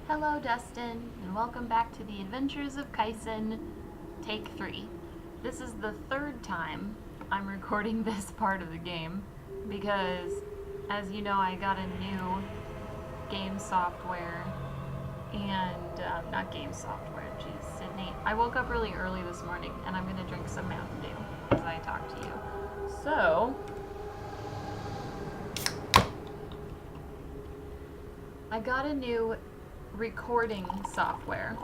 Hello, Dustin, and welcome back to the Adventures of Kaisen, Take 3. This is the third time I'm recording this part of the game, because, as you know, I got a new game software, and, not game software, geez, Sydney. I woke up really early this morning, and I'm going to drink some Mountain Dew as I talk to you. So, I got a new recording software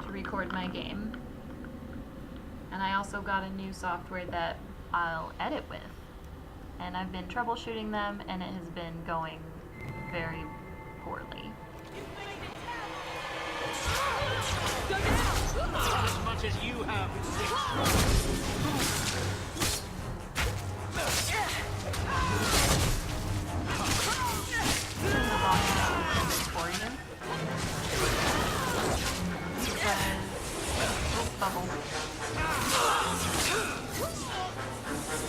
to record my game, and I also got a new software that I'll edit with, and I've been troubleshooting them and it has been going very poorly. As much as you have. Turn the volume down a little bit for you. Because, oh, bubble.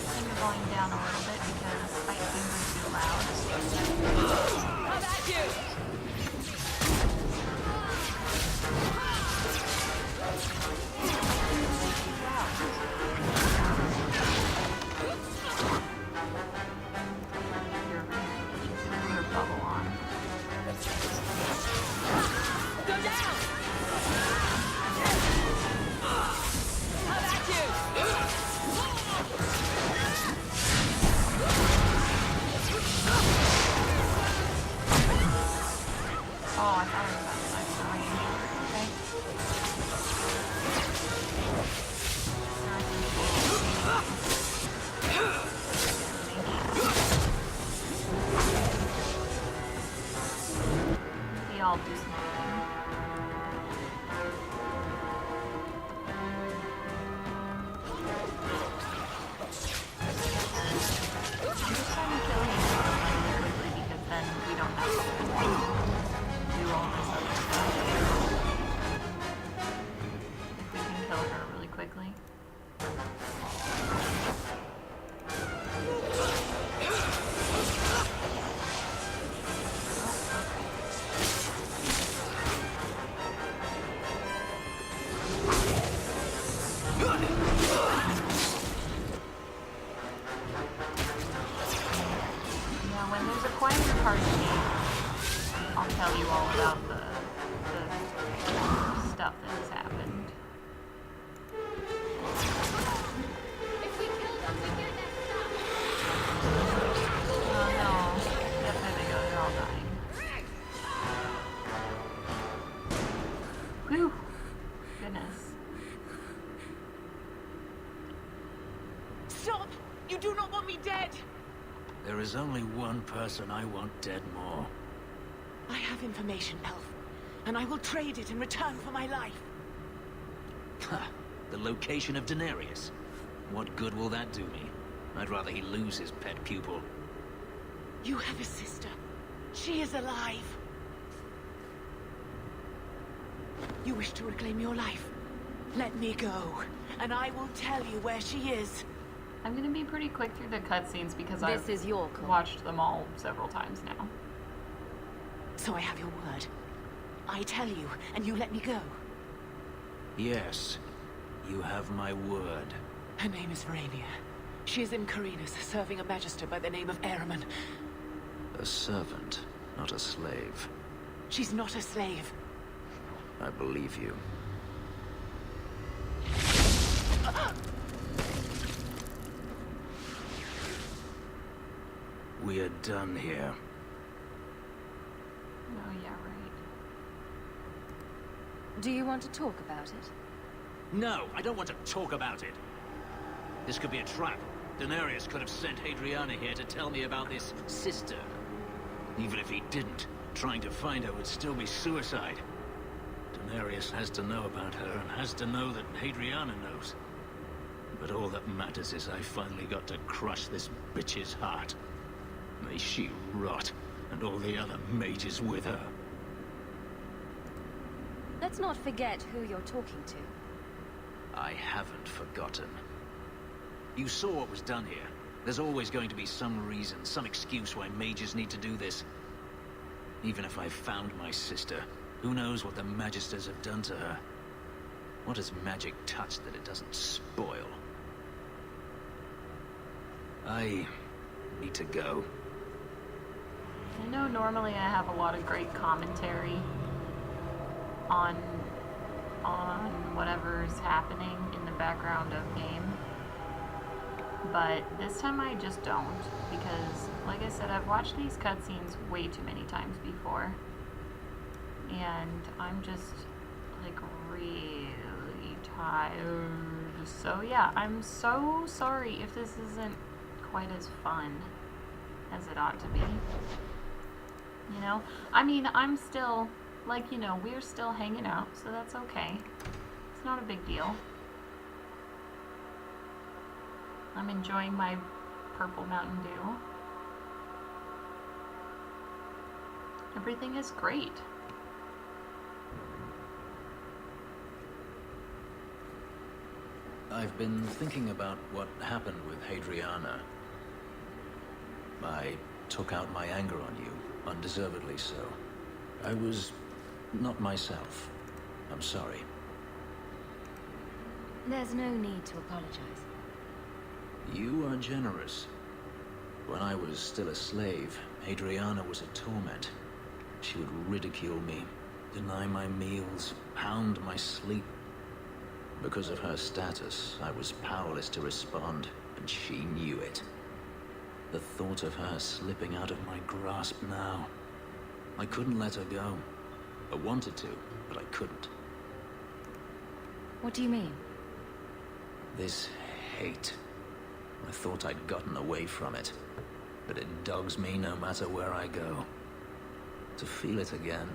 Turn the volume down a little bit because fight scenes are too loud. How about you? Your bubble on. Go down! How about you? Oh, I thought it was about extra range. Okay. Maybe I'll do something. I'm just trying to kill him really quickly because then we don't have to do all this other stuff. If we can kill her really quickly. Now, when there's a quieter part of the game, I'll tell you all about the stuff that has happened. If we kill them, we get that stuff. Oh no. Yep, there they go. They're all dying. Whew. Goodness. Stop! You do not want me dead! There is only one person I want dead more. I have information, Elf, and I will trade it in return for my life. Ha! The location of Daenerys. What good will that do me? I'd rather he lose his pet pupil. You have a sister. She is alive. You wish to reclaim your life? Let me go, and I will tell you where she is. I'm gonna be pretty quick through the cutscenes because This I've is your call. watched them all several times now. So I have your word. I tell you, and you let me go. Yes, you have my word. Her name is Rhaenyra. She is in Carinus, serving a magister by the name of Ehrman. A servant, not a slave. She's not a slave. I believe you. We are done here. Oh yeah, right. Do you want to talk about it? No, I don't want to talk about it. This could be a trap. Daenerys could have sent Hadriana here to tell me about this sister. Even if he didn't, trying to find her would still be suicide. Daenerys has to know about her and has to know that Hadriana knows. But all that matters is I finally got to crush this bitch's heart. May she rot, and all the other mages with her. Let's not forget who you're talking to. I haven't forgotten. You saw what was done here. There's always going to be some reason, some excuse why mages need to do this. Even if I found my sister, who knows what the Magisters have done to her? What has magic touched that it doesn't spoil? I need to go. I know normally I have a lot of great commentary on whatever's happening in the background of game, but this time I just don't, because like I said, I've watched these cutscenes way too many times before, and I'm just like really tired. So yeah, I'm so sorry if this isn't quite as fun as it ought to be. You know? I mean, I'm still, like, you know, we're still hanging out, so that's okay. It's not a big deal. I'm enjoying my purple Mountain Dew. Everything is great. I've been thinking about what happened with Hadriana. I took out my anger on you, undeservedly so. I was not myself. I'm sorry. There's no need to apologize. You are generous. When I was still a slave, Hadriana was a torment. She would ridicule me, deny my meals, pound my sleep. Because of her status, I was powerless to respond, and she knew it. The thought of her slipping out of my grasp now. I couldn't let her go. I wanted to, but I couldn't. What do you mean? This hate. I thought I'd gotten away from it, but it dogs me no matter where I go. To feel it again,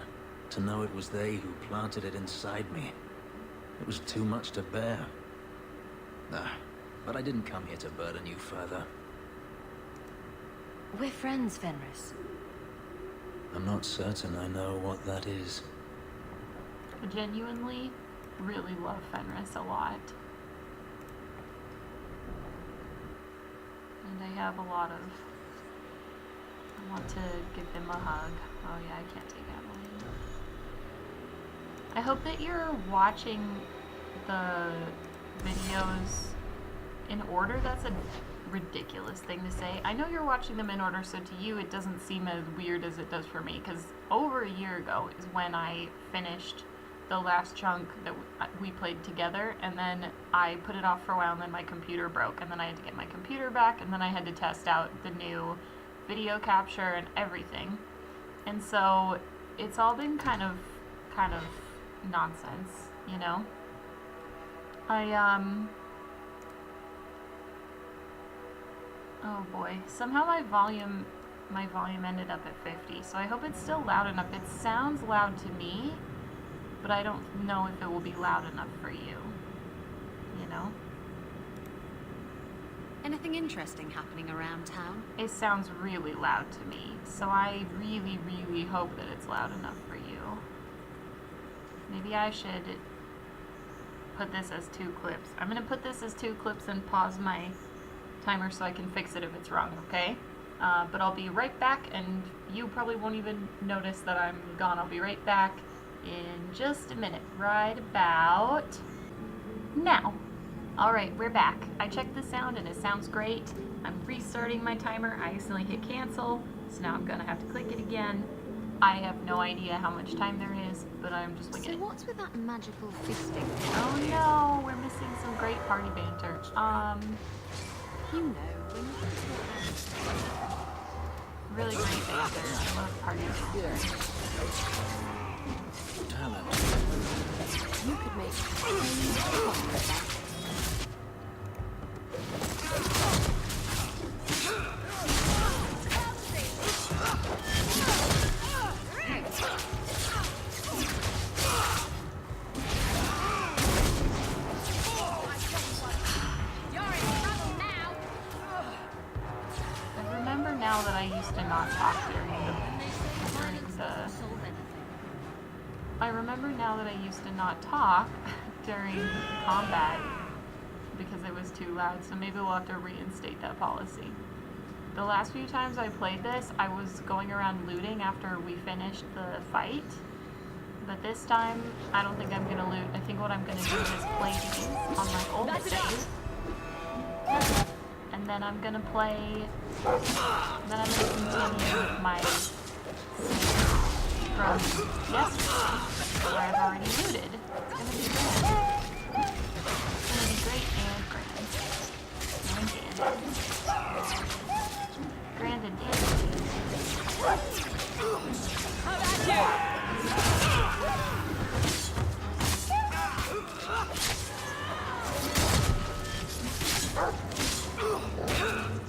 to know it was they who planted it inside me. It was too much to bear. But I didn't come here to burden you further. We're friends, Fenris. I'm not certain I know what that is. I genuinely really love Fenris a lot. And I have a lot of... I want to give them a hug. Oh yeah, I can't take Adeline. I hope that you're watching the videos in order. That's a ridiculous thing to say. I know you're watching them in order, so to you it doesn't seem as weird as it does for me, because over a year ago is when I finished the last chunk that we played together, and then I put it off for a while, and then my computer broke, and then I had to get my computer back, and then I had to test out the new video capture and everything. And so it's all been kind of nonsense, you know? Oh boy. Somehow my volume ended up at 50, so I hope it's still loud enough. It sounds loud to me, but I don't know if it will be loud enough for you. You know? Anything interesting happening around town? It sounds really loud to me, so I really, really hope that it's loud enough for you. Maybe I should put this as 2 clips. I'm gonna put this as 2 clips and pause my timer so I can fix it if it's wrong, okay? But I'll be right back, and you probably won't even notice that I'm gone. I'll be right back in just a minute. Right about now. Alright, we're back. I checked the sound and it sounds great. I'm restarting my timer. I accidentally hit cancel, so now I'm gonna have to click it again. I have no idea how much time there is, but I'm just winging it. So what's with that magical fisting? Oh no, we're missing some great party banter. You know, when you Really great banter. I love party banter. Talent. you could make a Now that I used to not talk I remember now that I used to not talk during combat because it was too loud, so maybe we'll have to reinstate that policy. The last few times I played this, I was going around looting after we finished the fight. But this time, I don't think I'm gonna loot. I think what I'm gonna do is play these on my old save. And then I'm gonna play... Then I'm gonna continue with my save from yesterday, where I've already looted. It's gonna be good. It's gonna be great and grand. And dandy. How about you?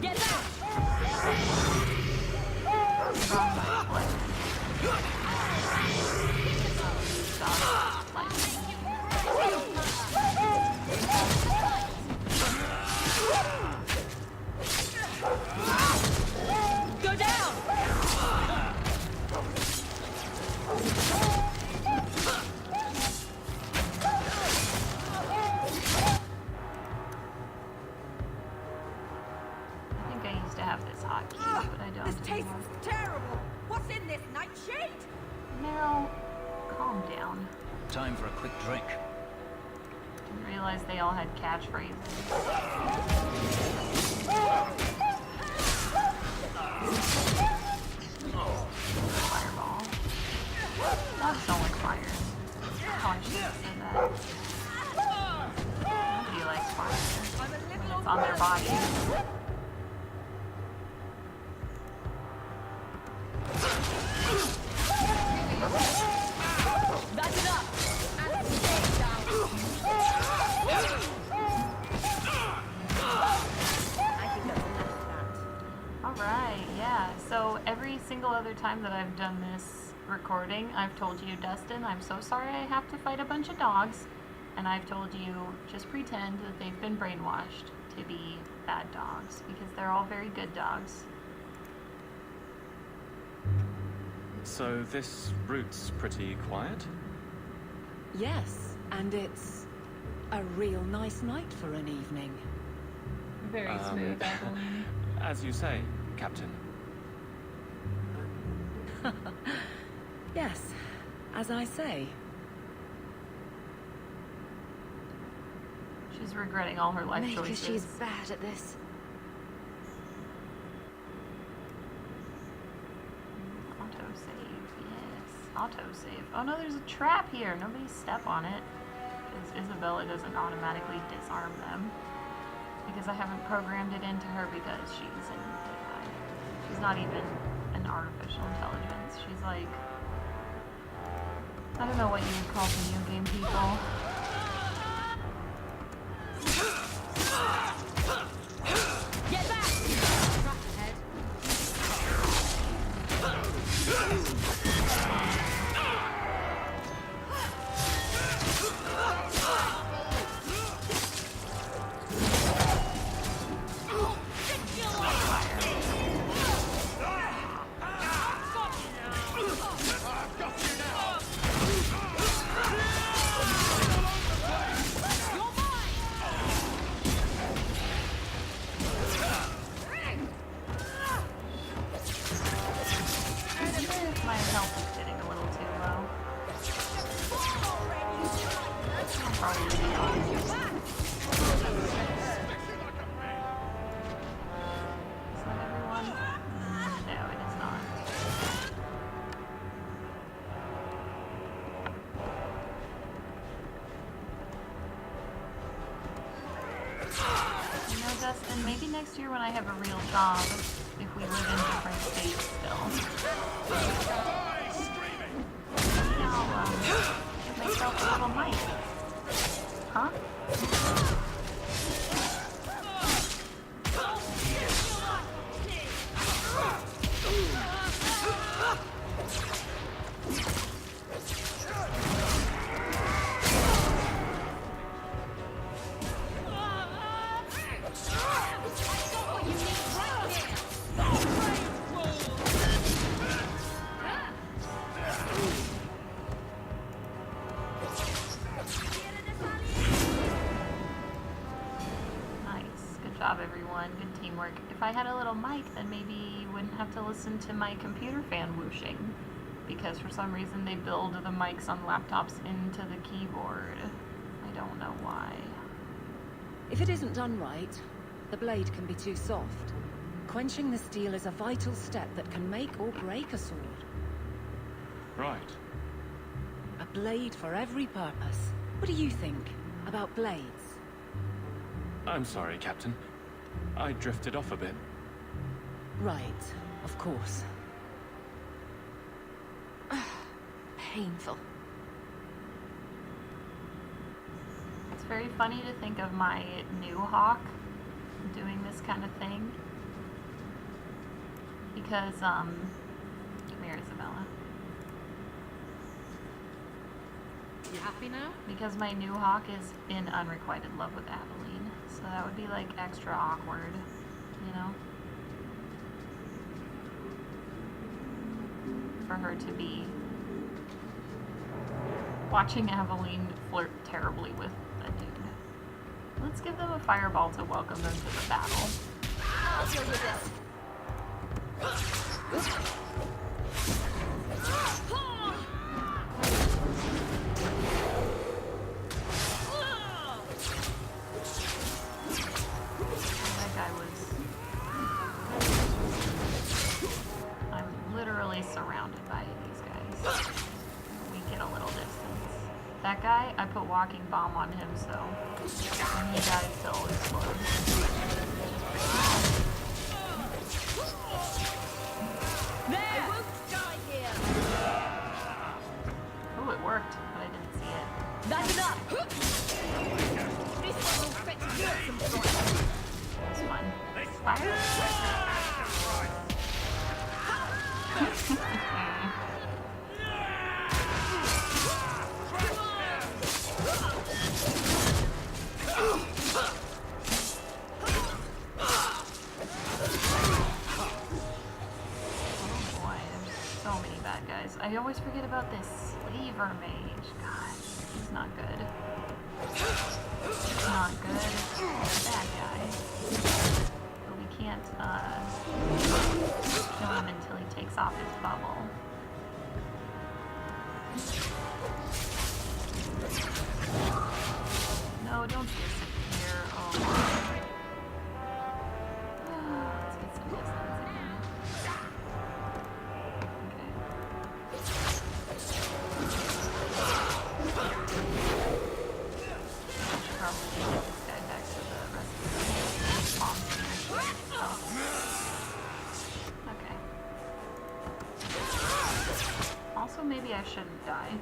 Get back! Go down! I think I used to have this hotkey, but I don't This tastes anymore. terrible. What's in this nightshade? Now, calm down. Time for a quick drink. Didn't realize they all had catchphrases. Fireball. Dogs don't like fire. Oh, I should have said that. Nobody likes fire. It's on their body. Back it up! And stay down. I think that's enough of that. Alright, yeah. So every single other time that I've done this recording, I've told you, Dustin, I'm so sorry I have to fight a bunch of dogs. And I've told you, just pretend that they've been brainwashed to be bad dogs, because they're all very good dogs. So this route's pretty quiet? Yes, and it's a real nice night for an evening. Very smooth, I believe. As you say, Captain. Yes, as I say. She's regretting all her life Maybe choices. she's bad at this. Autosave, yes. Autosave. Oh no, there's a trap here. Nobody step on it. Because Isabella doesn't automatically disarm them. Because I haven't programmed it into her because she's an AI. She's not even an artificial intelligence. She's like... I don't know what you would call video game people. Get back! Trap ahead. My health is getting a little too low. I'll probably be honest. Is that everyone? No, it is not. You know, Dustin, maybe next year when I have a real job, if we live in different states still, I'll give myself a little mic. Huh? fun, good teamwork. If I had a little mic, then maybe you wouldn't have to listen to my computer fan whooshing. Because for some reason they build the mics on laptops into the keyboard. I don't know why. If it isn't done right, the blade can be too soft. Quenching the steel is a vital step that can make or break a sword. Right. A blade for every purpose. What do you think about blades? I'm sorry, Captain. I drifted off a bit. Right, of course. Painful. It's very funny to think of my new Hawk doing this kind of thing. Because, come here, Isabella. You happy now? Because my new Hawk is in unrequited love with Aveline. So that would be like extra awkward, you know? For her to be watching Aveline flirt terribly with a dude. Let's give them a fireball to welcome them to the battle. I'll deal with this. That guy was... I'm literally surrounded by these guys. We get a little distance. That guy, I put walking bomb on him, so when he dies, he'll explode. I won't die here. Oh, it worked, but I didn't see it. That's enough. This one will fetch you some fun. This one. Fire. Oh boy, there's so many bad guys. I always forget about this Slaver Mage. God, he's not good. He's not good. Bad guy. But we can't kill him until he takes off his bubble. No, don't disappear. Oh. Let's get some distance again. Okay. Probably get this guy back to the rest of the monsters. Okay. Also, maybe I shouldn't die.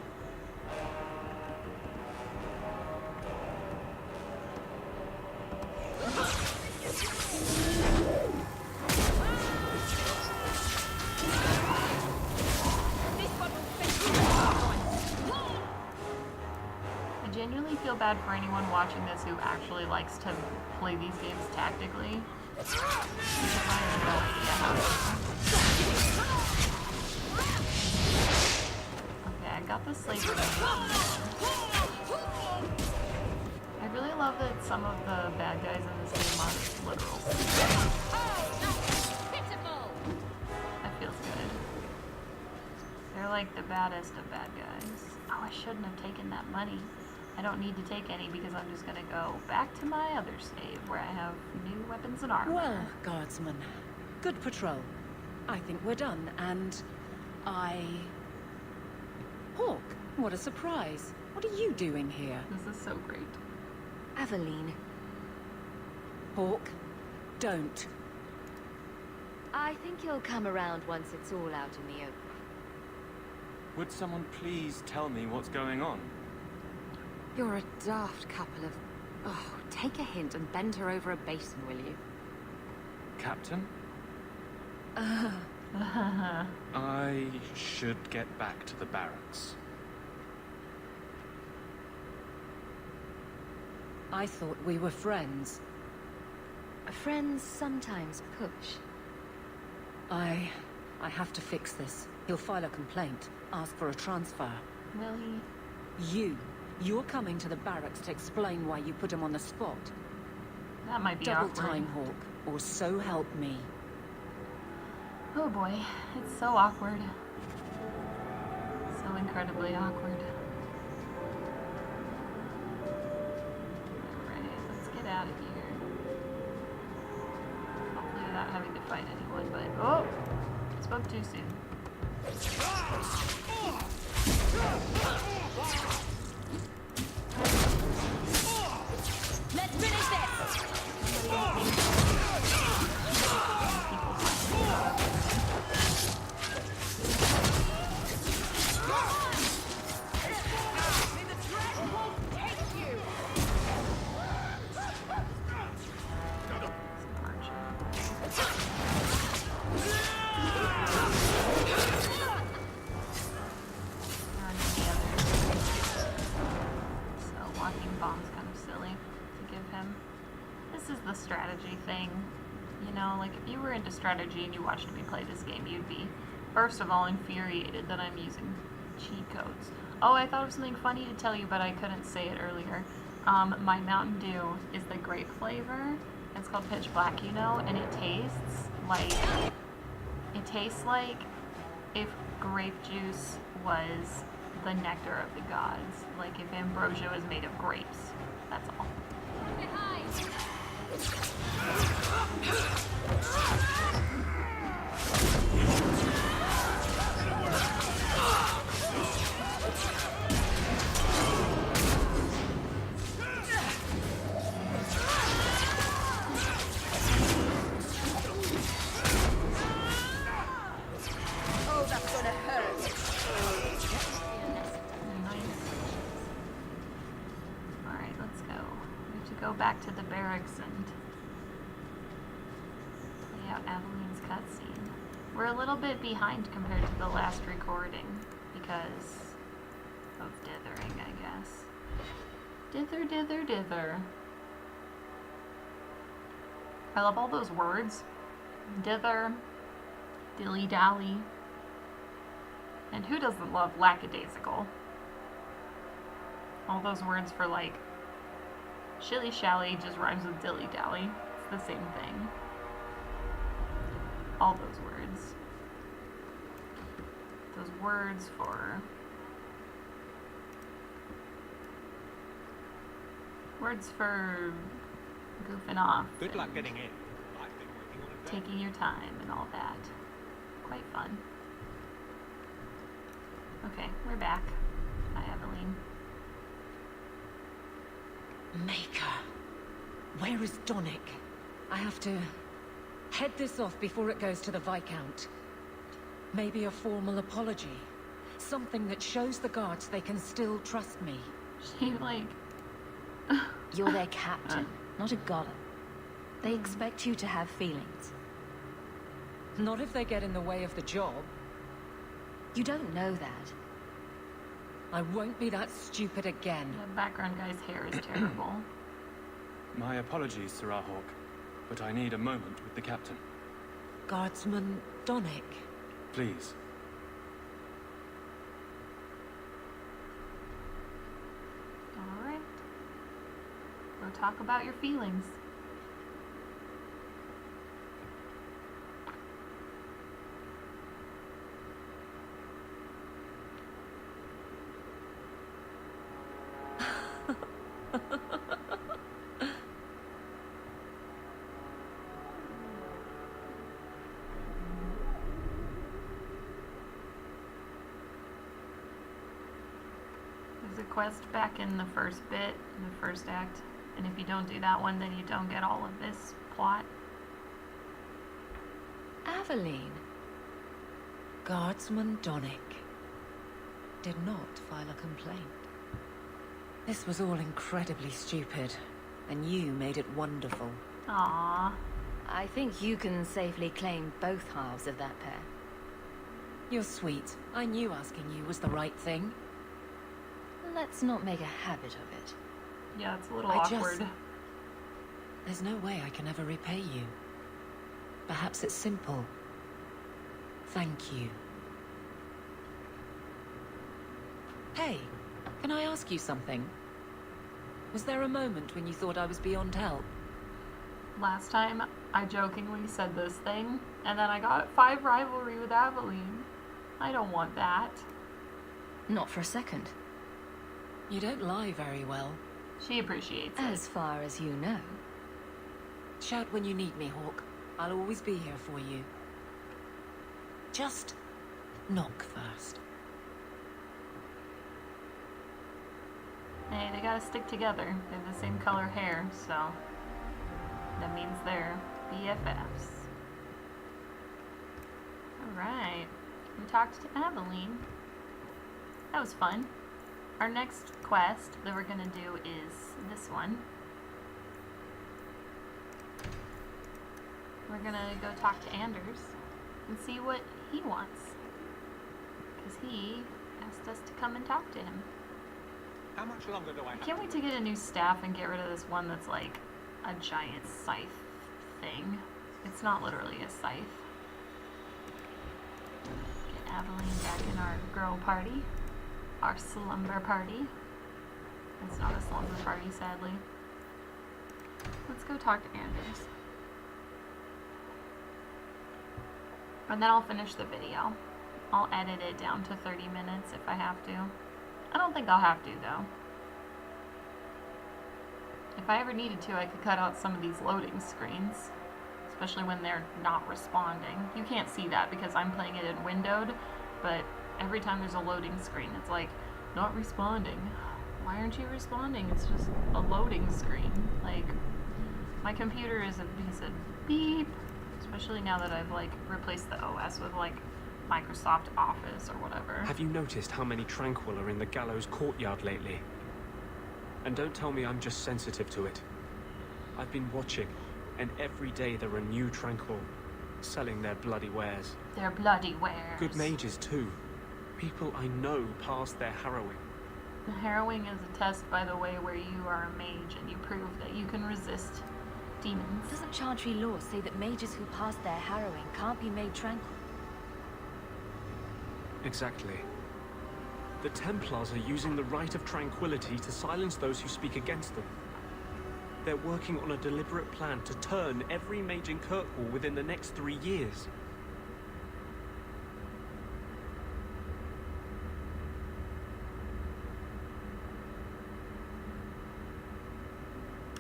I genuinely feel bad for anyone watching this who actually likes to play these games tactically. Because I have no idea how to. Okay, I got the slaver. I really love that some of the bad guys in this game are literal. Pitiful. That feels good. They're like the baddest of bad guys. Oh, I shouldn't have taken that money. I don't need to take any because I'm just gonna go back to my other save where I have new weapons and armor. Well, guardsman, good patrol. I think we're done, and Hawk, what a surprise. What are you doing here? This is so great. Aveline, Hawk, don't. I think you'll come around once it's all out in the open. Would someone please tell me what's going on? You're a daft couple of... Oh, take a hint and bend her over a basin, will you? Captain? I should get back to the barracks. I thought we were friends. Friends sometimes push. I have to fix this. He'll file a complaint, ask for a transfer. Will he? You're coming to the barracks to explain why you put him on the spot. That might be Double awkward. time, Hawk. or so help me. Oh boy, it's so awkward. So incredibly awkward. Alright, let's get out of here. Hopefully without having to fight anyone, but... Oh! Spoke too soon. Let's finish this! So walking bomb's kind of silly to give him. This is the strategy thing. You know, like if you were into strategy and you watched me play this game, you'd be, first of all, infuriated that I'm using cheat codes. Oh, I thought of something funny to tell you, but I couldn't say it earlier. My Mountain Dew is the grape flavor. It's called Pitch Black, you know, and it tastes like if grape juice was the nectar of the gods. Like if ambrosia was made of grapes. That's all. Oh, that's gonna hurt. Nice. Alright, let's go. We have to go back to the barracks and play out Aveline's cutscene. We're a little bit behind compared to the last recording because of dithering, I guess. Dither, dither, dither. I love all those words. Dither, dilly-dally. And who doesn't love lackadaisical? All those words for like shilly-shally just rhymes with dilly-dally. It's the same thing. All those words. Those words for... words for goofing off. Good luck and getting in. I've been working on it. taking your time and all that. Quite fun. Okay, we're back. Hi, Aveline. Maker. Where is Donick? I have to head this off before it goes to the Viscount. Maybe a formal apology. Something that shows the guards they can still trust me. She like... You're their captain, not a golem. They expect you to have feelings. Not if they get in the way of the job. You don't know that. I won't be that stupid again. The background guy's hair is terrible. My apologies, Sirrah Hawk, but I need a moment with the captain. Guardsman Donick. Please. Alright. Go talk about your feelings. There's a quest back in the first bit, in the first act, and if you don't do that one, then you don't get all of this plot. Aveline. Guardsman Donick did not file a complaint. This was all incredibly stupid, and you made it wonderful. Aww. I think you can safely claim both halves of that pair. You're sweet. I knew asking you was the right thing. Let's not make a habit of it. Yeah, it's a little I awkward. There's no way I can ever repay you. Perhaps it's simple. Thank you. Hey, can I ask you something? Was there a moment when you thought I was beyond help? Last time, I jokingly said this thing, and then I got 5 rivalry with Aveline. I don't want that. Not for a second. You don't lie very well. She appreciates it. As far as you know. Shout when you need me, Hawk. I'll always be here for you. Just knock first. Hey, they gotta stick together. They have the same color hair, so that means they're BFFs. Alright. We talked to Aveline. That was fun. Our next quest that we're gonna do is this one. We're gonna go talk to Anders and see what he wants. Because he asked us to come and talk to him. How much longer do I I have? can't wait to get a new staff and get rid of this one that's like a giant scythe thing. It's not literally a scythe. Get Aveline back in our girl party. Our slumber party. It's not a slumber party, sadly. Let's go talk to Anders. And then I'll finish the video. I'll edit it down to 30 minutes if I have to. I don't think I'll have to, though. If I ever needed to, I could cut out some of these loading screens. Especially when they're not responding. You can't see that because I'm playing it in windowed, but every time there's a loading screen, it's like, not responding. Why aren't you responding? It's just a loading screen. Like, my computer is a piece of beep. Especially now that I've, like, replaced the OS with, like, Microsoft Office or whatever. Have you noticed how many Tranquil are in the gallows courtyard lately? And don't tell me I'm just sensitive to it. I've been watching, and every day there are new Tranquil selling their bloody wares. Their bloody wares. Good mages, too. People I know pass their harrowing. The harrowing is a test, by the way, where you are a mage and you prove that you can resist demons. Doesn't Chantry law say that mages who pass their harrowing can't be made tranquil? Exactly. The Templars are using the right of tranquility to silence those who speak against them. They're working on a deliberate plan to turn every mage in Kirkwall within the next 3 years.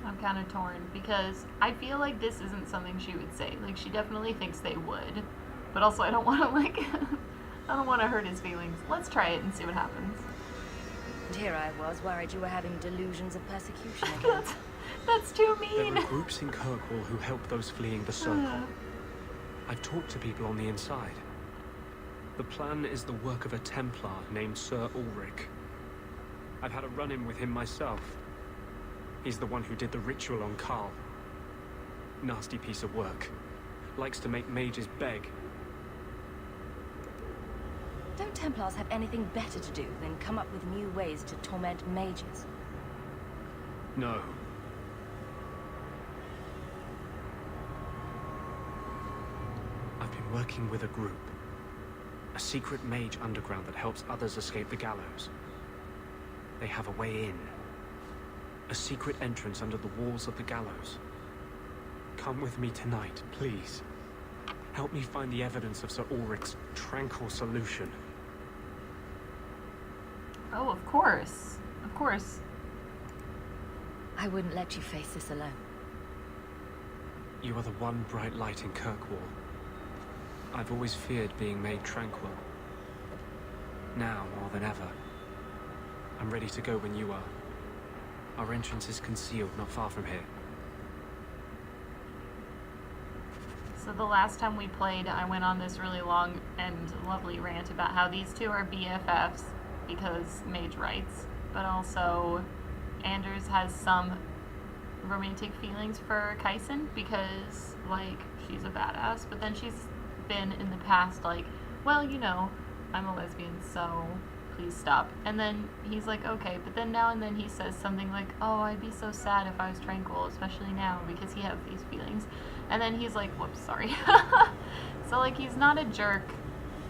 I'm kind of torn because I feel like this isn't something she would say. Like, she definitely thinks they would, but also I don't want to, like, I don't want to hurt his feelings. Let's try it and see what happens. And here I was, worried you were having delusions of persecution again. That's too mean. There are groups in Kirkwall who help those fleeing the Circle. I've talked to people on the inside. The plan is the work of a Templar named Sir Ulrich. I've had a run-in with him myself. He's the one who did the ritual on Karl. Nasty piece of work. Likes to make mages beg. Don't Templars have anything better to do than come up with new ways to torment mages? No. I've been working with a group. A secret mage underground that helps others escape the gallows. They have a way in. A secret entrance under the walls of the gallows. Come with me tonight, please. Help me find the evidence of Sir Ulrich's tranquil solution. Oh, of course. Of course. I wouldn't let you face this alone. You are the one bright light in Kirkwall. I've always feared being made tranquil. Now, more than ever, I'm ready to go when you are. Our entrance is concealed not far from here. So the last time we played, I went on this really long and lovely rant about how these two are BFFs because mage rights, but also Anders has some romantic feelings for Kaisen because, like, she's a badass, but then she's been in the past like, well, you know, I'm a lesbian, so please stop. And then he's like, okay, but then now and then he says something like, oh, I'd be so sad if I was tranquil, especially now, because he has these feelings. And then he's like, whoops, sorry. So, like, he's not a jerk,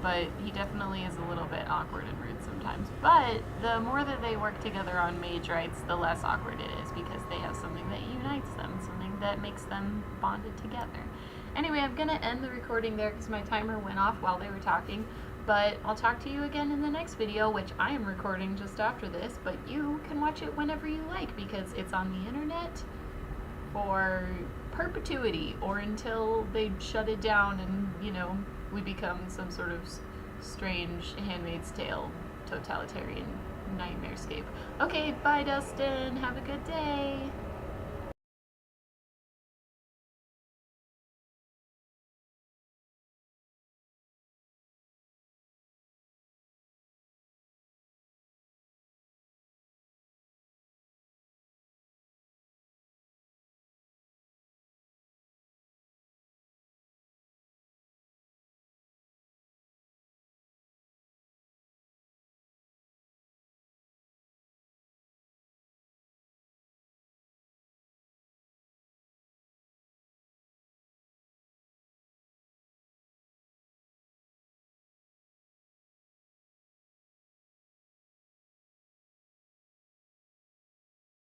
but he definitely is a little bit awkward and rude sometimes. sometimes. But the more that they work together on mage rights, the less awkward it is, because they have something that unites them, something that makes them bonded together. Anyway, I'm gonna end the recording there because my timer went off while they were talking, but I'll talk to you again in the next video, which I am recording just after this, but you can watch it whenever you like because it's on the internet for perpetuity, or until they shut it down and, you know, we become some sort of strange Handmaid's Tale totalitarian nightmarescape. Okay, bye Dustin, have a good day.